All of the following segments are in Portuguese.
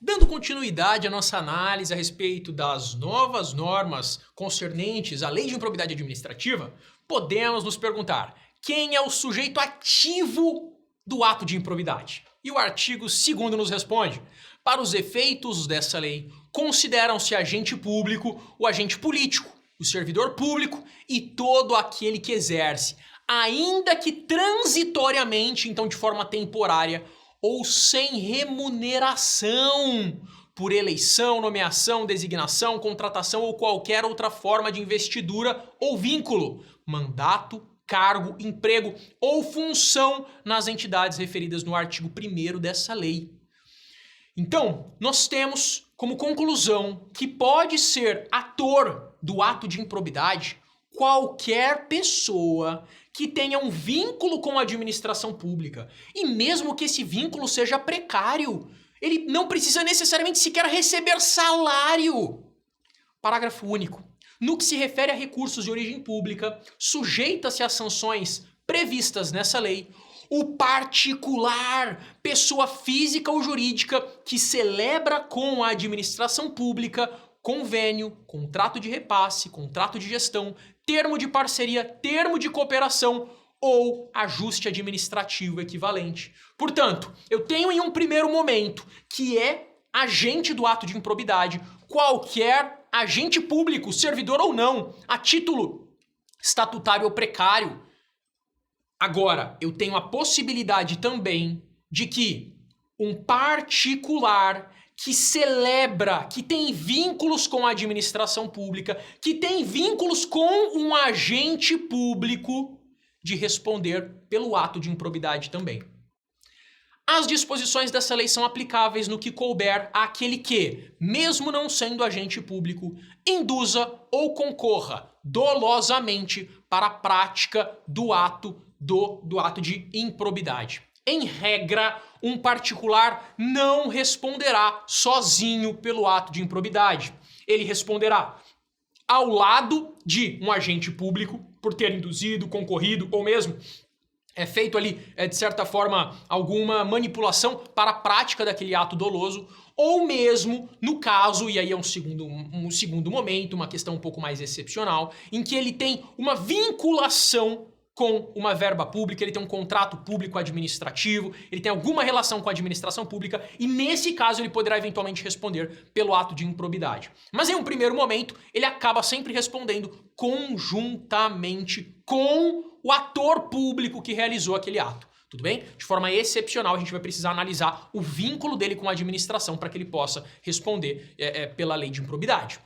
Dando continuidade à nossa análise a respeito das novas normas concernentes à lei de improbidade administrativa, podemos nos perguntar: quem é o sujeito ativo do ato de improbidade? E o artigo 2º nos responde: para os efeitos dessa lei, consideram-se agente público o agente político, o servidor público e todo aquele que exerce, ainda que transitoriamente, então de forma temporária, ou sem remuneração, por eleição, nomeação, designação, contratação ou qualquer outra forma de investidura ou vínculo, mandato, cargo, emprego ou função nas entidades referidas no artigo 1º dessa lei. Então, nós temos como conclusão que pode ser ator do ato de improbidade qualquer pessoa que tenha um vínculo com a administração pública. E mesmo que esse vínculo seja precário, ele não precisa necessariamente sequer receber salário. Parágrafo único. No que se refere a recursos de origem pública, sujeita-se às sanções previstas nessa lei o particular, pessoa física ou jurídica que celebra com a administração pública convênio, contrato de repasse, contrato de gestão, termo de parceria, termo de cooperação ou ajuste administrativo equivalente. Portanto, eu tenho em um primeiro momento que é agente do ato de improbidade qualquer agente público, servidor ou não, a título estatutário ou precário. Agora, eu tenho a possibilidade também de que um particular que celebra, que tem vínculos com a administração pública, que tem vínculos com um agente público, de responder pelo ato de improbidade também. As disposições dessa lei são aplicáveis no que couber àquele que, mesmo não sendo agente público, induza ou concorra dolosamente para a prática do ato de improbidade. Em regra, um particular não responderá sozinho pelo ato de improbidade. Ele responderá ao lado de um agente público por ter induzido, concorrido ou mesmo feito ali, de certa forma, alguma manipulação para a prática daquele ato doloso, ou mesmo no caso, e aí é um segundo momento, uma questão um pouco mais excepcional, em que ele tem uma vinculação com uma verba pública, ele tem um contrato público administrativo, ele tem alguma relação com a administração pública e nesse caso ele poderá eventualmente responder pelo ato de improbidade. Mas em um primeiro momento ele acaba sempre respondendo conjuntamente com o ator público que realizou aquele ato. Tudo bem? De forma excepcional, a gente vai precisar analisar o vínculo dele com a administração para que ele possa responder pela lei de improbidade.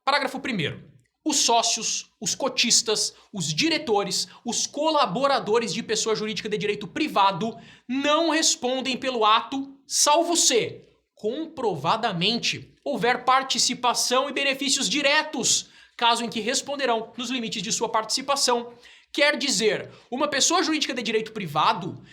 Parágrafo 1º. Os sócios, os cotistas, os diretores, os colaboradores de pessoa jurídica de direito privado não respondem pelo ato, salvo se, comprovadamente, houver participação e benefícios diretos, caso em que responderão nos limites de sua participação. Quer dizer, uma pessoa jurídica de direito privado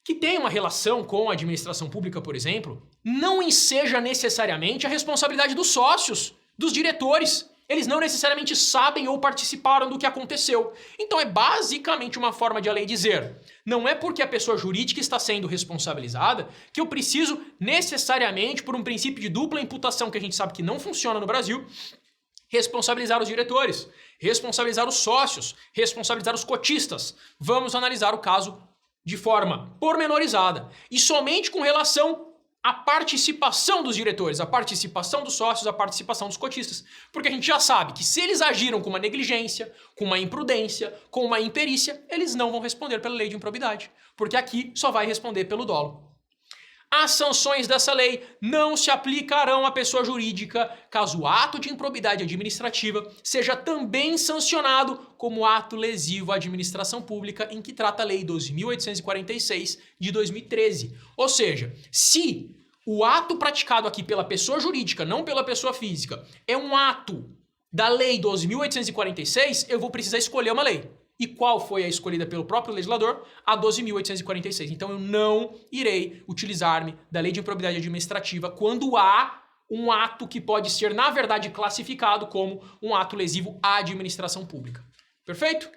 que tem uma relação com a administração pública, por exemplo, não enseja necessariamente a responsabilidade dos sócios, dos diretores. Eles não necessariamente sabem ou participaram do que aconteceu. Então é basicamente uma forma de a lei dizer: não é porque a pessoa jurídica está sendo responsabilizada que eu preciso necessariamente, por um princípio de dupla imputação que a gente sabe que não funciona no Brasil, responsabilizar os diretores, responsabilizar os sócios, responsabilizar os cotistas. Vamos analisar o caso de forma pormenorizada e somente com relação à participação dos diretores, a participação dos sócios, a participação dos cotistas. Porque a gente já sabe que se eles agiram com uma negligência, com uma imprudência, com uma imperícia, eles não vão responder pela lei de improbidade. Porque aqui só vai responder pelo dolo. As sanções dessa lei não se aplicarão à pessoa jurídica caso o ato de improbidade administrativa seja também sancionado como ato lesivo à administração pública em que trata a Lei 12.846 de 2013. Ou seja, se o ato praticado aqui pela pessoa jurídica, não pela pessoa física, é um ato da Lei 12.846, eu vou precisar escolher uma lei. E qual foi a escolhida pelo próprio legislador? A 12.846. Então eu não irei utilizar-me da lei de improbidade administrativa quando há um ato que pode ser, na verdade, classificado como um ato lesivo à administração pública. Perfeito?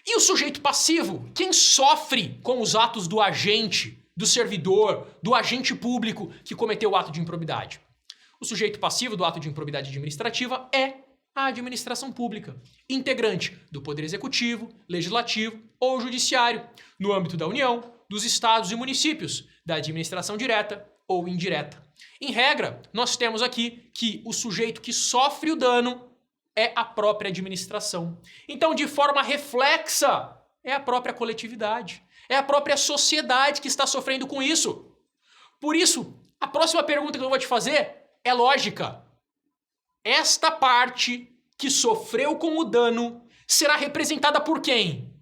E o sujeito passivo? Quem sofre com os atos do agente do servidor, do agente público que cometeu o ato de improbidade? O sujeito passivo do ato de improbidade administrativa é a administração pública, integrante do Poder Executivo, Legislativo ou Judiciário, no âmbito da União, dos estados e municípios, da administração direta ou indireta. Em regra, nós temos aqui que o sujeito que sofre o dano é a própria administração. Então, de forma reflexa, é a própria coletividade, é a própria sociedade que está sofrendo com isso. Por isso, a próxima pergunta que eu vou te fazer é lógica. Esta parte que sofreu com o dano será representada por quem?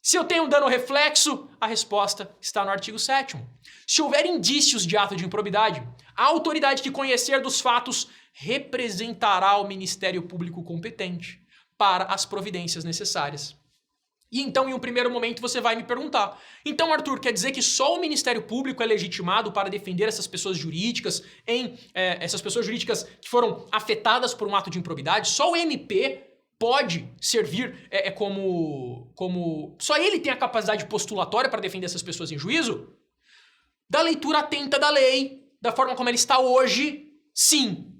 Se eu tenho um dano reflexo, a resposta está no artigo 7º. Se houver indícios de ato de improbidade, a autoridade que conhecer dos fatos representará o Ministério Público competente para as providências necessárias. E então, em um primeiro momento, você vai me perguntar: então, Arthur, quer dizer que só o Ministério Público é legitimado para defender essas pessoas jurídicas, essas pessoas jurídicas que foram afetadas por um ato de improbidade? Só o MP pode servir como... Só ele tem a capacidade postulatória para defender essas pessoas em juízo? Da leitura atenta da lei, da forma como ela está hoje, sim.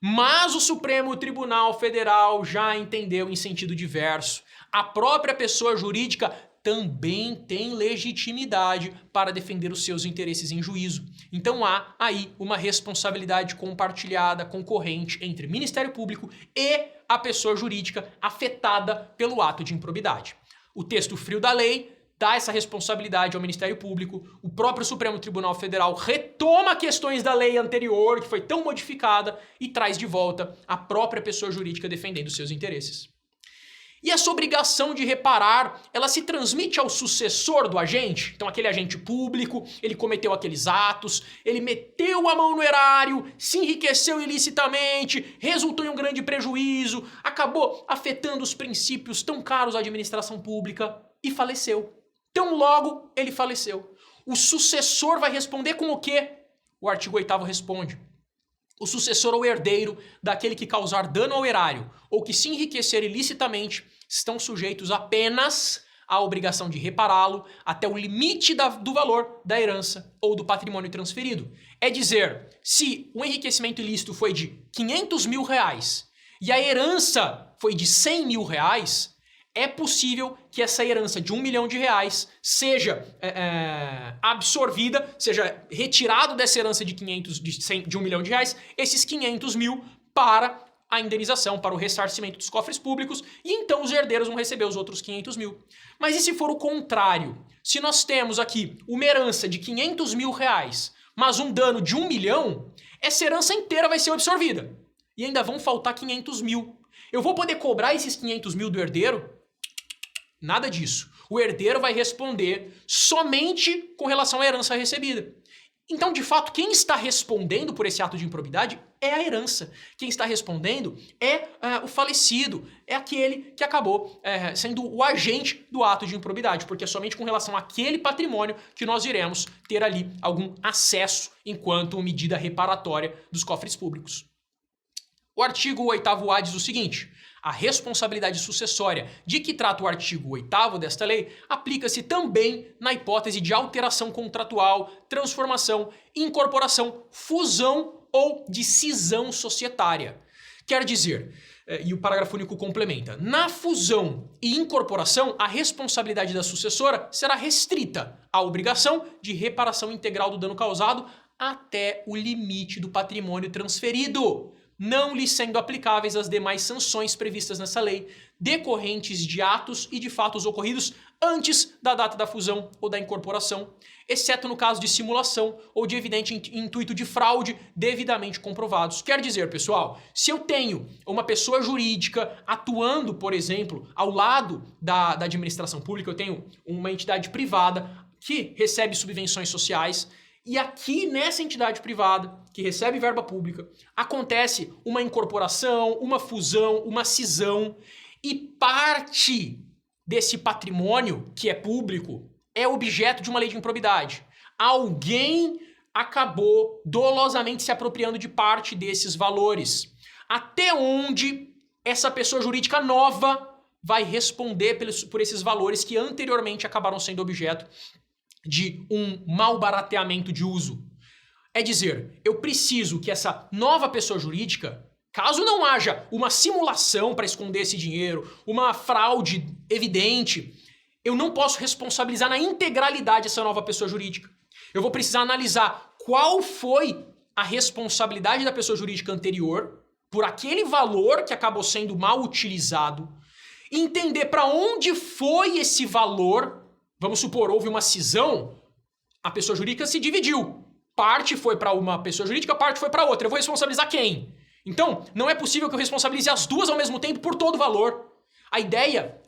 Mas o Supremo Tribunal Federal já entendeu em sentido diverso. A própria pessoa jurídica também tem legitimidade para defender os seus interesses em juízo. Então há aí uma responsabilidade compartilhada, concorrente entre Ministério Público e a pessoa jurídica afetada pelo ato de improbidade. O texto frio da lei dá essa responsabilidade ao Ministério Público. O próprio Supremo Tribunal Federal retoma questões da lei anterior, que foi tão modificada, e traz de volta a própria pessoa jurídica defendendo seus interesses. E essa obrigação de reparar, ela se transmite ao sucessor do agente? Então aquele agente público, ele cometeu aqueles atos, ele meteu a mão no erário, se enriqueceu ilicitamente, resultou em um grande prejuízo, acabou afetando os princípios tão caros à administração pública e faleceu. Tão logo ele faleceu. O sucessor vai responder com o quê? O artigo 8º responde: o sucessor ou herdeiro daquele que causar dano ao erário ou que se enriquecer ilicitamente estão sujeitos apenas à obrigação de repará-lo até o limite do valor da herança ou do patrimônio transferido. É dizer, se o enriquecimento ilícito foi de 500 mil reais e a herança foi de 100 mil reais, é possível que essa herança de 1 milhão de reais seja absorvida, seja retirado dessa herança de 1 milhão de reais, esses 500 mil para a indenização, para o ressarcimento dos cofres públicos, e então os herdeiros vão receber os outros 500 mil. Mas e se for o contrário? Se nós temos aqui uma herança de 500 mil reais, mas um dano de 1 milhão, essa herança inteira vai ser absorvida. E ainda vão faltar 500 mil. Eu vou poder cobrar esses 500 mil do herdeiro? Nada disso. O herdeiro vai responder somente com relação à herança recebida. Então, de fato, quem está respondendo por esse ato de improbidade é a herança. Quem está respondendo é o falecido, é aquele que acabou sendo o agente do ato de improbidade, porque é somente com relação àquele patrimônio que nós iremos ter ali algum acesso enquanto medida reparatória dos cofres públicos. O artigo 8º-A diz o seguinte: a responsabilidade sucessória de que trata o artigo 8º desta lei aplica-se também na hipótese de alteração contratual, transformação, incorporação, fusão ou de cisão societária. Quer dizer, e o parágrafo único complementa, na fusão e incorporação, a responsabilidade da sucessora será restrita à obrigação de reparação integral do dano causado até o limite do patrimônio transferido, não lhe sendo aplicáveis as demais sanções previstas nessa lei, decorrentes de atos e de fatos ocorridos antes da data da fusão ou da incorporação, exceto no caso de simulação ou de evidente intuito de fraude devidamente comprovados. Quer dizer, pessoal, se eu tenho uma pessoa jurídica atuando, por exemplo, ao lado da administração pública, eu tenho uma entidade privada que recebe subvenções sociais, e aqui nessa entidade privada, que recebe verba pública, acontece uma incorporação, uma fusão, uma cisão, e parte desse patrimônio, que é público, é objeto de uma lei de improbidade. Alguém acabou dolosamente se apropriando de parte desses valores. Até onde essa pessoa jurídica nova vai responder por esses valores que anteriormente acabaram sendo objeto de um mau barateamento de uso. É dizer, eu preciso que essa nova pessoa jurídica, caso não haja uma simulação para esconder esse dinheiro, uma fraude evidente, eu não posso responsabilizar na integralidade essa nova pessoa jurídica. Eu vou precisar analisar qual foi a responsabilidade da pessoa jurídica anterior por aquele valor que acabou sendo mal utilizado, entender para onde foi esse valor. Vamos supor, houve uma cisão, a pessoa jurídica se dividiu. Parte foi para uma pessoa jurídica, parte foi para outra. Eu vou responsabilizar quem? Então, não é possível que eu responsabilize as duas ao mesmo tempo por todo o valor. A ideia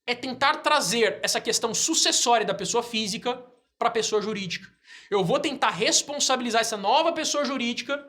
é tentar trazer essa questão sucessória da pessoa física para a pessoa jurídica. Eu vou tentar responsabilizar essa nova pessoa jurídica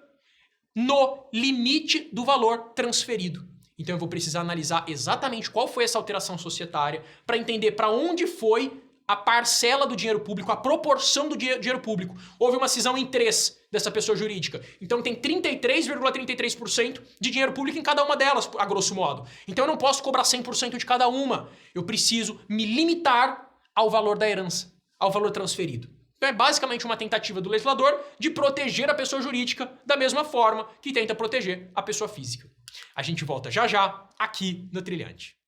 no limite do valor transferido. Então eu vou precisar analisar exatamente qual foi essa alteração societária para entender para onde foi a parcela do dinheiro público, a proporção do dinheiro público. Houve uma cisão em 3 dessa pessoa jurídica. Então tem 33,33% de dinheiro público em cada uma delas, a grosso modo. Então eu não posso cobrar 100% de cada uma. Eu preciso me limitar ao valor da herança, ao valor transferido. Então é basicamente uma tentativa do legislador de proteger a pessoa jurídica da mesma forma que tenta proteger a pessoa física. A gente volta já já aqui no Trilhante.